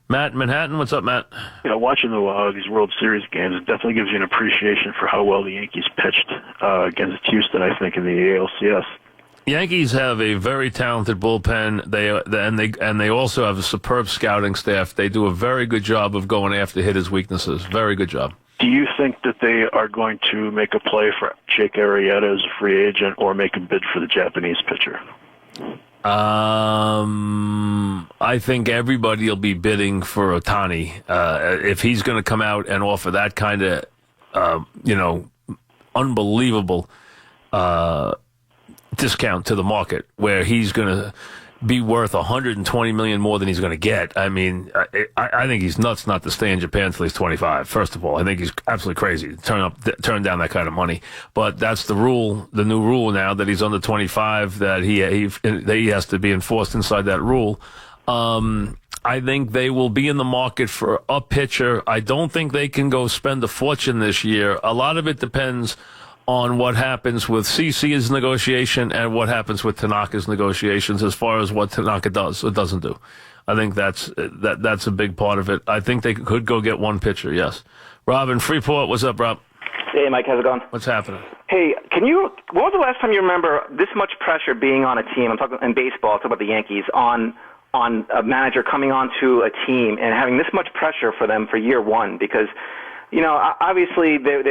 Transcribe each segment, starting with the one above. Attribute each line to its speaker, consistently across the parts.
Speaker 1: Matt in Manhattan, what's up, Matt?
Speaker 2: Watching these World Series games, it definitely gives you an appreciation for how well the Yankees pitched against Houston, I think, in the ALCS.
Speaker 1: Yankees have a very talented bullpen. They also have a superb scouting staff. They do a very good job of going after hitters' weaknesses. Very good job.
Speaker 2: Do you think that they are going to make a play for Jake Arrieta as a free agent or make a bid for the Japanese pitcher?
Speaker 1: I think everybody will be bidding for Ohtani. If he's going to come out and offer that kind of, unbelievable discount to the market where he's going to be worth $120 million more than he's going to get. I mean, I think he's nuts not to stay in Japan until he's 25. First of all, I think he's absolutely crazy to turn down that kind of money. But that's the rule, the new rule now that he's under 25, that he has to be enforced inside that rule. I think they will be in the market for a pitcher. I don't think they can go spend a fortune this year. A lot of it depends on what happens with CC's negotiation and what happens with Tanaka's negotiations as far as what Tanaka does or doesn't do. I think that's a big part of it. I think they could go get one pitcher, yes. Rob in Freeport, what's up, Rob?
Speaker 3: Hey, Mike, how's it going?
Speaker 1: What's happening?
Speaker 3: Hey, when was the last time you remember this much pressure being on a team? I'm talking in baseball, talking about the Yankees, on a manager coming onto a team and having this much pressure for them for year one, because obviously there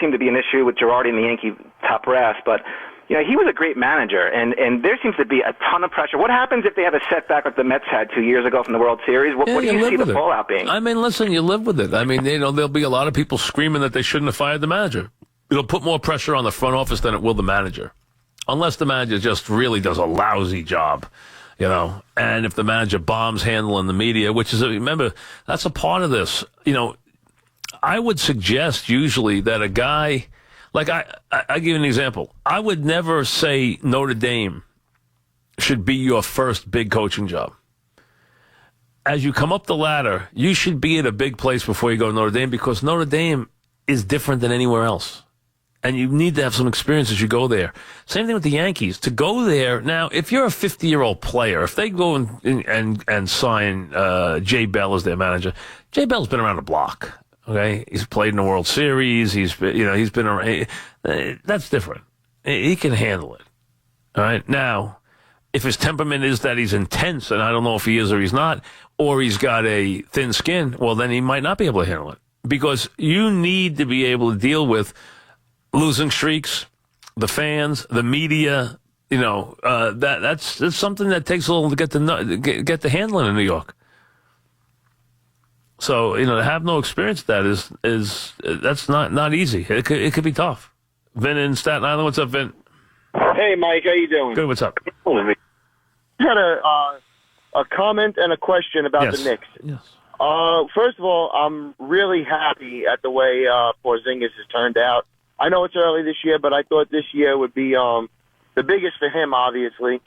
Speaker 3: seemed to be an issue with Girardi and the Yankee top brass, but he was a great manager, and there seems to be a ton of pressure. What happens if they have a setback like the Mets had 2 years ago from the World Series? What do you see the fallout being?
Speaker 1: I mean, listen, you live with it. I mean, there'll be a lot of people screaming that they shouldn't have fired the manager. It'll put more pressure on the front office than it will the manager, unless the manager just really does a lousy job. And if the manager bombs handling the media, which is, remember, that's a part of this. I would suggest usually that a guy, like I give you an example. I would never say Notre Dame should be your first big coaching job. As you come up the ladder, you should be at a big place before you go to Notre Dame, because Notre Dame is different than anywhere else. And you need to have some experience as you go there. Same thing with the Yankees. To go there, now, if you're a 50-year-old player, if they go and sign Jay Bell as their manager, Jay Bell's been around the block. Okay, he's played in the World Series. He's been around. That's different. He can handle it. All right. Now, if his temperament is that he's intense, and I don't know if he is or he's not, or he's got a thin skin, well, then he might not be able to handle it, because you need to be able to deal with losing streaks, the fans, the media. That's something that takes a little to get the handling in New York. So, to have no experience with that that's not easy. It could be tough. Vin in Staten Island, what's up, Vin?
Speaker 4: Hey, Mike, how you doing?
Speaker 1: Good, what's up?
Speaker 4: I had a comment and a question about the Knicks.
Speaker 1: Yes.
Speaker 4: First of all, I'm really happy at the way Porzingis has turned out. I know it's early this year, but I thought this year would be the biggest for him, obviously.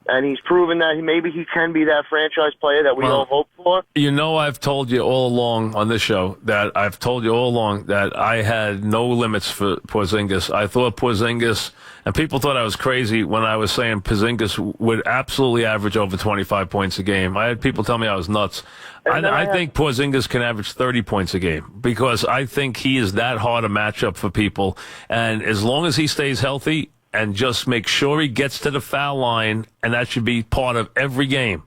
Speaker 4: And he's proven that maybe he can be that franchise player that we all hope for. I've
Speaker 1: told you all along on this show that I had no limits for Porzingis. I thought Porzingis, and people thought I was crazy when I was saying Porzingis would absolutely average over 25 points a game. I had people tell me I was nuts. I think Porzingis can average 30 points a game, because I think he is that hard a matchup for people. And as long as he stays healthy, and just make sure he gets to the foul line, and that should be part of every game.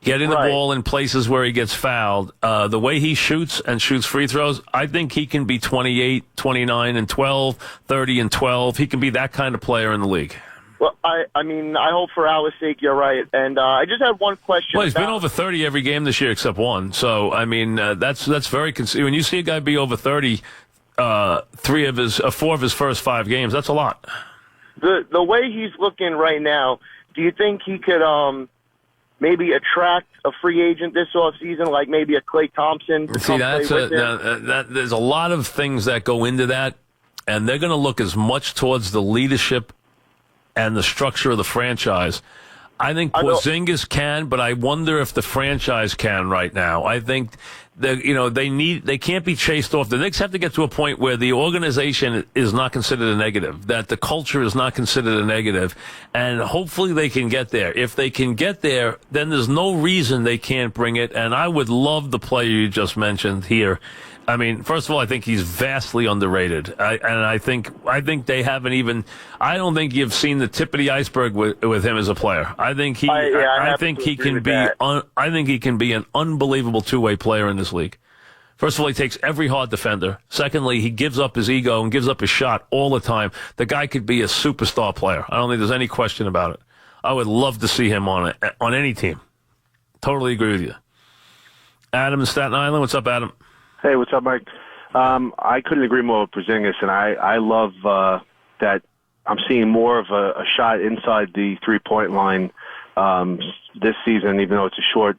Speaker 1: Getting the ball in places where he gets fouled. The way he shoots free throws, I think he can be 28, 29, and 12, 30 and 12. He can be that kind of player in the league.
Speaker 4: Well, I hope for our sake you're right. And I just had one question.
Speaker 1: Well, he's been over 30 every game this year except one. So, that's very when you see a guy be over 30, 4 of his first 5 games, that's a lot.
Speaker 4: The way he's looking right now, do you think he could maybe attract a free agent this offseason, like maybe a Klay Thompson?
Speaker 1: See, there's a lot of things that go into that, and they're going to look as much towards the leadership and the structure of the franchise. I think Porzingis can, but I wonder if the franchise can right now. I think they can't be chased off. The Knicks have to get to a point where the organization is not considered a negative, that the culture is not considered a negative, and hopefully they can get there. If they can get there, then there's no reason they can't bring it. And I would love the player you just mentioned here. I mean, first of all, I think he's vastly underrated. I think they haven't even. I don't think you've seen the tip of the iceberg with him as a player. I think he. I think he can be. I think he can be an unbelievable two-way player in this league. First of all, he takes every hard defender. Secondly, he gives up his ego and gives up his shot all the time. The guy could be a superstar player. I don't think there's any question about it. I would love to see him on any team. Totally agree with you. Adam in Staten Island. What's up, Adam?
Speaker 5: Hey, what's up, Mike? I couldn't agree more with Porzingis, and I love that I'm seeing more of a shot inside the three-point line this season, even though it's a short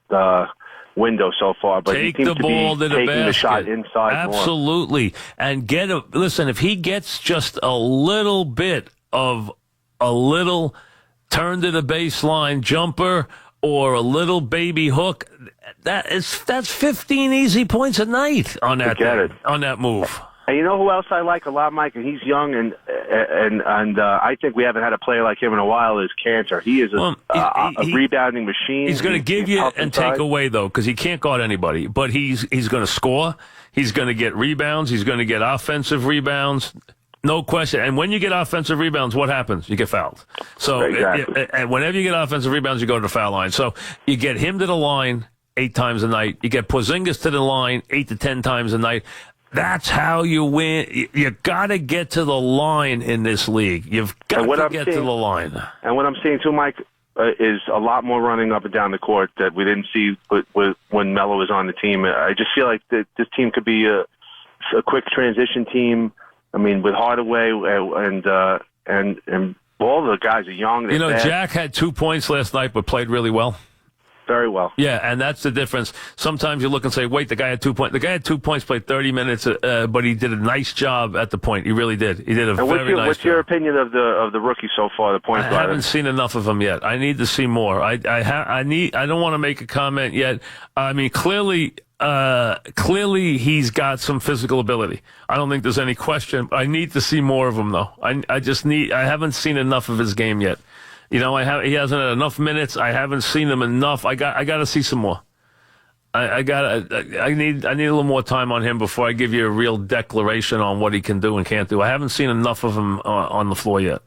Speaker 5: window so far. But
Speaker 1: Take
Speaker 5: he seems
Speaker 1: the ball to the
Speaker 5: taking
Speaker 1: basket.
Speaker 5: the shot inside
Speaker 1: Absolutely.
Speaker 5: more.
Speaker 1: And listen, if he gets just a little bit of a little turn to the baseline jumper or a little baby hook, that's 15 easy points a night on that move.
Speaker 5: And you know who else I like a lot, Mike? And he's young, and I think we haven't had a player like him in a while. Is Cantor? He is a rebounding machine.
Speaker 1: He's going to give you and take away though, because he can't guard anybody. But he's going to score. He's going to get rebounds. He's going to get offensive rebounds. No question. And when you get offensive rebounds, what happens? You get fouled. So
Speaker 5: exactly.
Speaker 1: And whenever you get offensive rebounds, you go to the foul line. So you get him to the line 8 times a night. You get Porzingis to the line 8 to 10 times a night. That's how you win. You got to get to the line in this league. You've got to get to the line.
Speaker 5: And what I'm seeing too, Mike, is a lot more running up and down the court that we didn't see when Melo was on the team. I just feel like this team could be a quick transition team. I mean, with Hardaway and all the guys are young.
Speaker 1: Jack had 2 points last night, but played really well.
Speaker 5: Very well.
Speaker 1: Yeah, and that's the difference. Sometimes you look and say, wait, the guy had 2 points. The guy had 2 points, played 30 minutes, but he did a nice job at the point. He really did. He did a very nice job.
Speaker 5: What's your opinion of the rookie so far, the point guard?
Speaker 1: I haven't seen enough of him yet. I need to see more. I don't want to make a comment yet. I mean, clearly he's got some physical ability. I don't think there's any question. I need to see more of him, though. I haven't seen enough of his game yet. He hasn't had enough minutes. I haven't seen him enough. I got to see some more. I need a little more time on him before I give you a real declaration on what he can do and can't do. I haven't seen enough of him on the floor yet.